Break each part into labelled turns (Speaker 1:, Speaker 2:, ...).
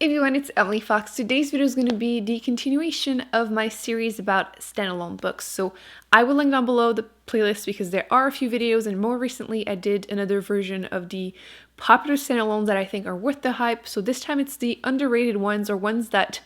Speaker 1: Everyone, it's Emily Fox. Today's video is going to be the continuation of my series about standalone books. So I will link down below the playlist because there are a few videos, and more recently I did another version of the popular standalones that I think are worth the hype. So this time it's the underrated ones, or ones that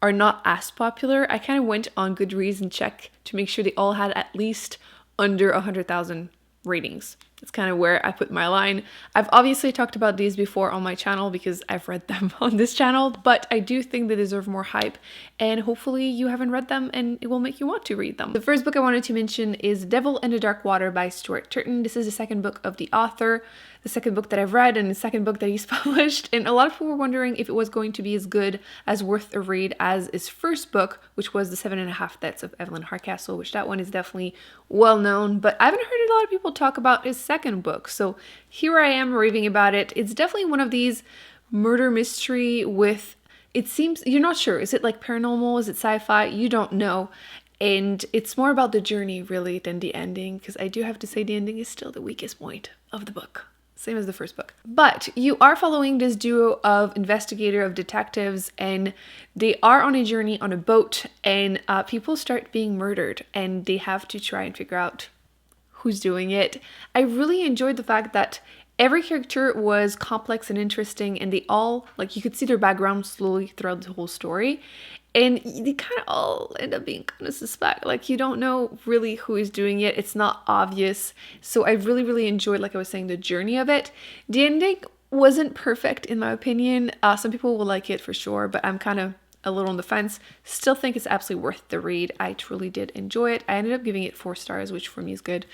Speaker 1: are not as popular. I kind of went on Goodreads and checked to make sure they all had at least under 100,000 ratings. It's kind of where I put my line. I've obviously talked about these before on my channel because I've read them on this channel, but I do think they deserve more hype, and hopefully you haven't read them and it will make you want to read them. The first book I wanted to mention is Devil in the Dark Water by Stuart Turton. This is the second book of the author, the second book that I've read, and the second book that he's published, and a lot of people were wondering if it was going to be as good, as worth a read as his first book, which was The 7.5 Deaths of Evelyn Hardcastle, which that one is definitely well known, but I haven't heard a lot of people talk about his second book, so here I am raving about it. It's definitely one of these murder mystery with, it seems, you're not sure, is it like paranormal, is it sci-fi, you don't know, and it's more about the journey really than the ending, because I do have to say the ending is still the weakest point of the book. Same as the first book. But you are following this duo of detectives, and they are on a journey on a boat, and people start being murdered, and they have to try and figure out who's doing it. I really enjoyed the fact that every character was complex and interesting, and they all, like, you could see their background slowly throughout the whole story. And they kind of all end up being kind of suspect. Like, you don't know really who is doing it. It's not obvious. So I really, really enjoyed, like I was saying, the journey of it. The ending wasn't perfect, in my opinion. Some people will like it for sure, but I'm kind of a little on the fence. Still think it's absolutely worth the read. I truly did enjoy it. I ended up giving it 4 stars, which for me is good.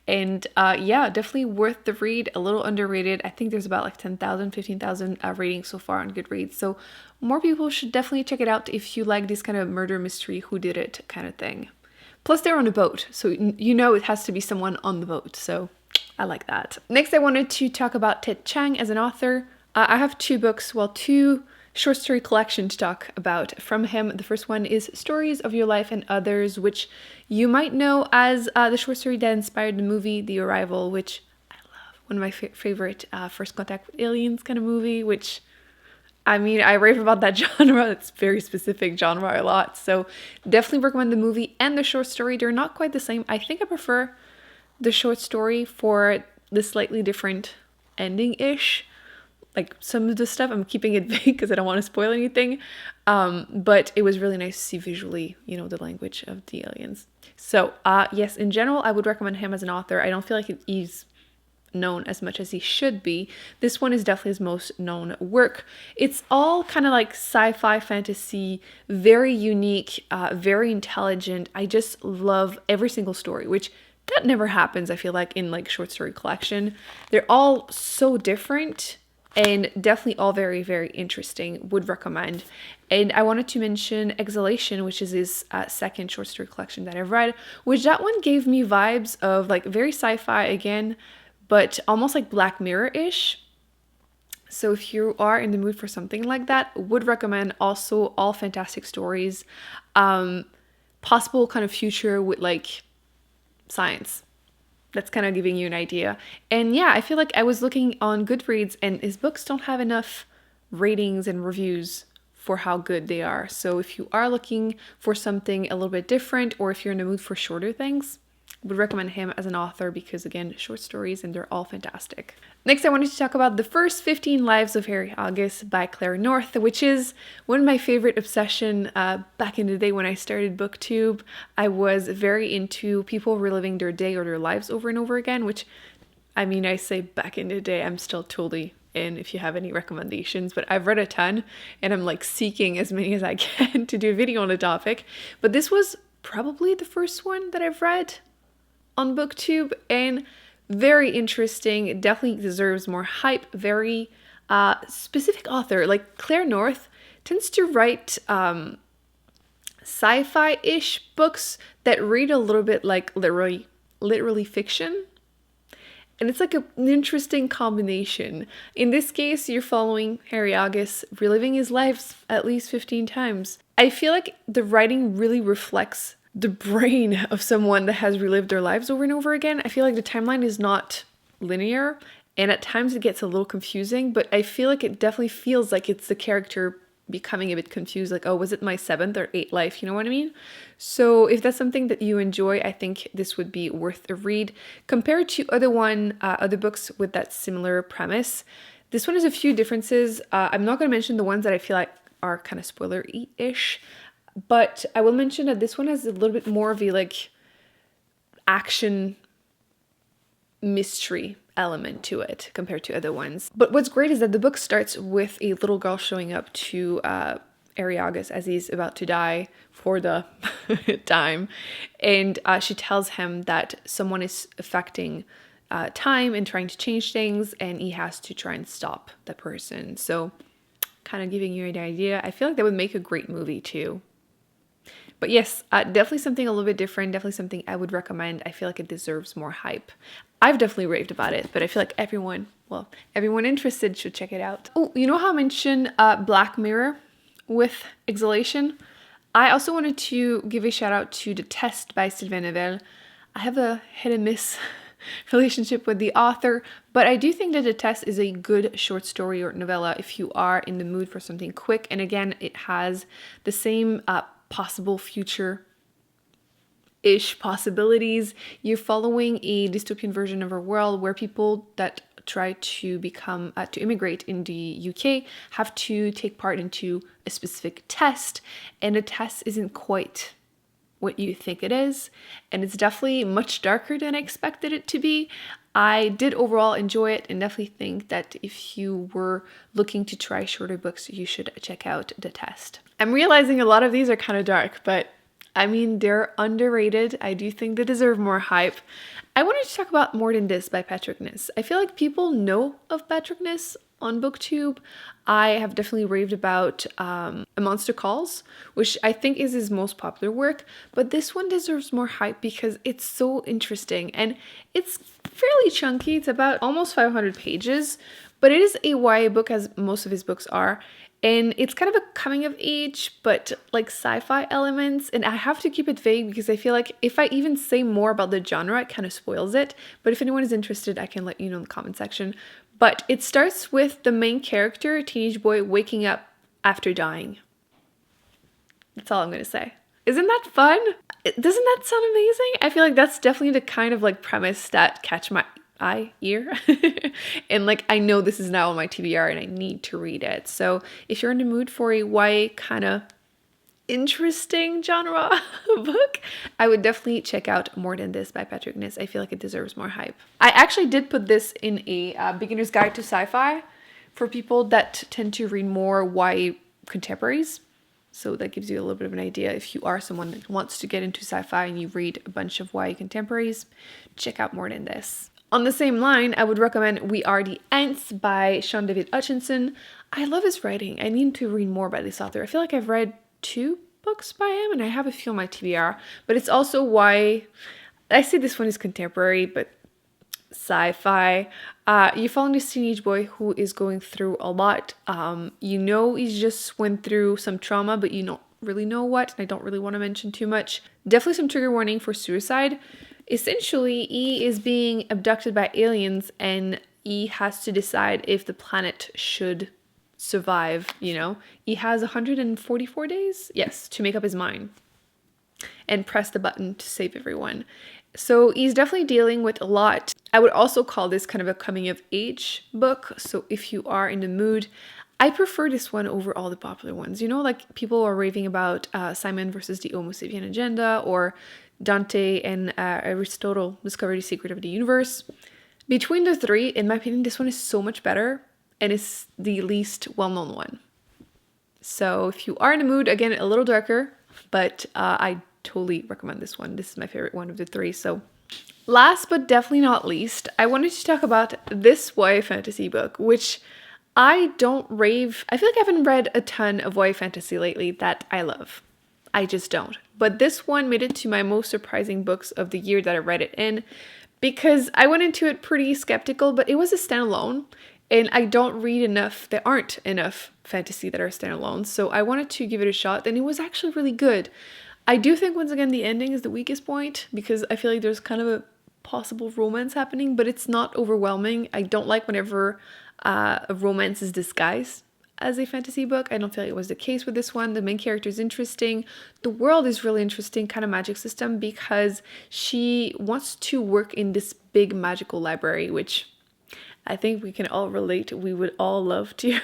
Speaker 1: And yeah, definitely worth the read. A little underrated. I think there's about like 10,000, 15,000 ratings so far on Goodreads. So more people should definitely check it out if you like this kind of murder mystery, whodunit kind of thing. Plus they're on a boat, so you know it has to be someone on the boat. So I like that. Next, I wanted to talk about Ted Chiang as an author. I have 2 books, well, 2 short story collection to talk about from him. The first one is Stories of Your Life and Others, which you might know as the short story that inspired the movie The Arrival, which I love. One of my favorite First Contact with Aliens kind of movie, which, I mean, I rave about that genre. It's very specific genre a lot. So definitely recommend the movie and the short story. They're not quite the same. I think I prefer the short story for the slightly different ending-ish. Like, some of the stuff, I'm keeping it vague because I don't want to spoil anything. But it was really nice to see visually, you know, the language of the aliens. So, yes, in general, I would recommend him as an author. I don't feel like he's known as much as he should be. This one is definitely his most known work. It's all kind of like sci-fi fantasy, very unique, very intelligent. I just love every single story, which that never happens, I feel like, in like short story collection. They're all so different and definitely all very, very interesting. Would recommend. And I wanted to mention Exhalation, which is his second short story collection that I've read, which that one gave me vibes of like very sci-fi again, but almost like Black Mirror-ish. So if you are in the mood for something like that, would recommend. Also all fantastic stories. Possible kind of future with like science. That's kind of giving you an idea. And yeah, I feel like I was looking on Goodreads and his books don't have enough ratings and reviews for how good they are. So if you are looking for something a little bit different, or if you're in the mood for shorter things, would recommend him as an author because, again, short stories and they're all fantastic. Next, I wanted to talk about The First 15 Lives of Harry August by Claire North, which is one of my favorite obsession back in the day when I started Booktube. I was very into people reliving their day or their lives over and over again, which, I mean, I say back in the day, I'm still totally in if you have any recommendations, but I've read a ton and I'm like seeking as many as I can to do a video on the topic. But this was probably the first one that I've read on Booktube, and very interesting. Definitely deserves more hype. Very specific author. Like, Claire North tends to write sci-fi-ish books that read a little bit like literally fiction. And it's like an interesting combination. In this case, you're following Harry August reliving his life at least 15 times. I feel like the writing really reflects the brain of someone that has relived their lives over and over again. I feel like the timeline is not linear, and at times it gets a little confusing, but I feel like it definitely feels like it's the character becoming a bit confused, like, oh, was it my 7th or 8th life? You know what I mean? So if that's something that you enjoy, I think this would be worth a read. Compared to other books with that similar premise, this one has a few differences. I'm not going to mention the ones that I feel like are kind of spoiler-ish, but I will mention that this one has a little bit more of a like action mystery element to it compared to other ones. But what's great is that the book starts with a little girl showing up to Ariagas as he's about to die for the time, and she tells him that someone is affecting time and trying to change things, and he has to try and stop the person. So kind of giving you an idea. I feel like that would make a great movie too. But yes, definitely something a little bit different, definitely something I would recommend. I feel like it deserves more hype. I've definitely raved about it, but I feel like everyone interested should check it out. Oh, you know how I mentioned Black Mirror with Exhalation? I also wanted to give a shout out to The Test by Sylvain Neuvel. I have a hit and miss relationship with the author, but I do think that The Test is a good short story or novella if you are in the mood for something quick. And again, it has the same possible future-ish possibilities. You're following a dystopian version of our world where people that try to become to immigrate in the UK have to take part into a specific test, and the test isn't quite what you think it is, and it's definitely much darker than I expected it to be. I did overall enjoy it and definitely think that if you were looking to try shorter books, you should check out The Test. I'm realizing a lot of these are kind of dark, but I mean, they're underrated. I do think they deserve more hype. I wanted to talk about More Than This by Patrick Ness. I feel like people know of Patrick Ness on Booktube. I have definitely raved about A Monster Calls, which I think is his most popular work, but this one deserves more hype because it's so interesting and it's fairly chunky. It's about almost 500 pages, but it is a YA book, as most of his books are, and it's kind of a coming of age, but like sci-fi elements, and I have to keep it vague because I feel like if I even say more about the genre, it kind of spoils it, but if anyone is interested, I can let you know in the comment section. But it starts with the main character, a teenage boy, waking up after dying. That's all I'm going to say. Isn't that fun? Doesn't that sound amazing? I feel like that's definitely the kind of like premise that catch my ear. And like, I know this is now on my TBR and I need to read it. So if you're in the mood for a YA kind of interesting genre book, I would definitely check out More Than This by Patrick Ness. I feel like it deserves more hype. I actually did put this in a beginner's guide to sci-fi for people that tend to read more YA contemporaries. So that gives you a little bit of an idea. If you are someone that wants to get into sci-fi and you read a bunch of YA contemporaries, check out More Than This. On the same line, I would recommend We Are the Ants by Sean David Hutchinson. I love his writing. I need to read more by this author. I feel like I've read 2 books by him and I have a few on my TBR, but it's also why I say this one is contemporary, but sci-fi. You're following this teenage boy who is going through a lot. You know, he's just went through some trauma, but you don't really know what, and I don't really want to mention too much. Definitely some trigger warning for suicide. Essentially, he is being abducted by aliens and he has to decide if the planet should survive, you know. He has 144 days, yes, to make up his mind and press the button to save everyone. So he's definitely dealing with a lot. I would also call this kind of a coming of age book. So if you are in the mood, I prefer this one over all the popular ones. You know, like people are raving about Simon versus the Homo sapien agenda, or Dante and Aristotle discovered the secret of the universe. Between the three, in my opinion, this one is so much better and it's the least well-known one. So if you are in the mood, again, a little darker, but I totally recommend this one. This is my favorite one of the 3. So last but definitely not least, I wanted to talk about this YA fantasy book, which I don't rave. I feel like I haven't read a ton of YA fantasy lately that I love. I just don't. But this one made it to my most surprising books of the year that I read it in, because I went into it pretty skeptical, but it was a standalone. And I don't read enough, there aren't enough fantasy that are standalone, so I wanted to give it a shot, and it was actually really good. I do think, once again, the ending is the weakest point, because I feel like there's kind of a possible romance happening, but it's not overwhelming. I don't like whenever a romance is disguised as a fantasy book. I don't feel like it was the case with this one. The main character is interesting. The world is really interesting, kind of magic system, because she wants to work in this big magical library, which I think we can all relate. We would all love to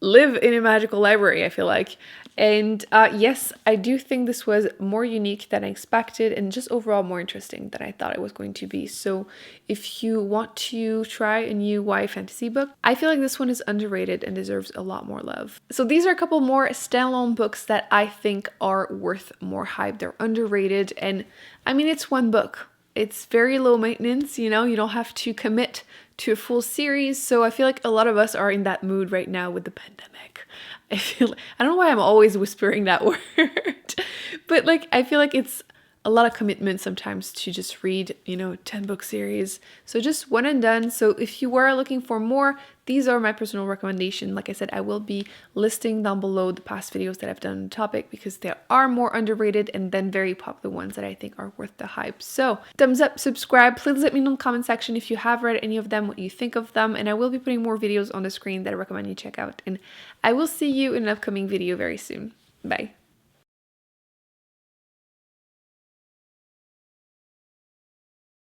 Speaker 1: live in a magical library, I feel like. And yes, I do think this was more unique than I expected and just overall more interesting than I thought it was going to be. So if you want to try a new YA fantasy book, I feel like this one is underrated and deserves a lot more love. So these are a couple more standalone books that I think are worth more hype. They're underrated, and I mean, it's one book. It's very low maintenance, you know, you don't have to commit to a full series. So I feel like a lot of us are in that mood right now with the pandemic. I don't know why I'm always whispering that word, but like, I feel like it's a lot of commitment sometimes to just read, you know, 10-book series. So just one and done. So if you were looking for more, these are my personal recommendation. Like I said, I will be listing down below the past videos that I've done on the topic, because there are more underrated and then very popular ones that I think are worth the hype. So thumbs up, subscribe, please let me know in the comment section if you have read any of them, what you think of them, and I will be putting more videos on the screen that I recommend you check out. And I will see you in an upcoming video very soon. Bye.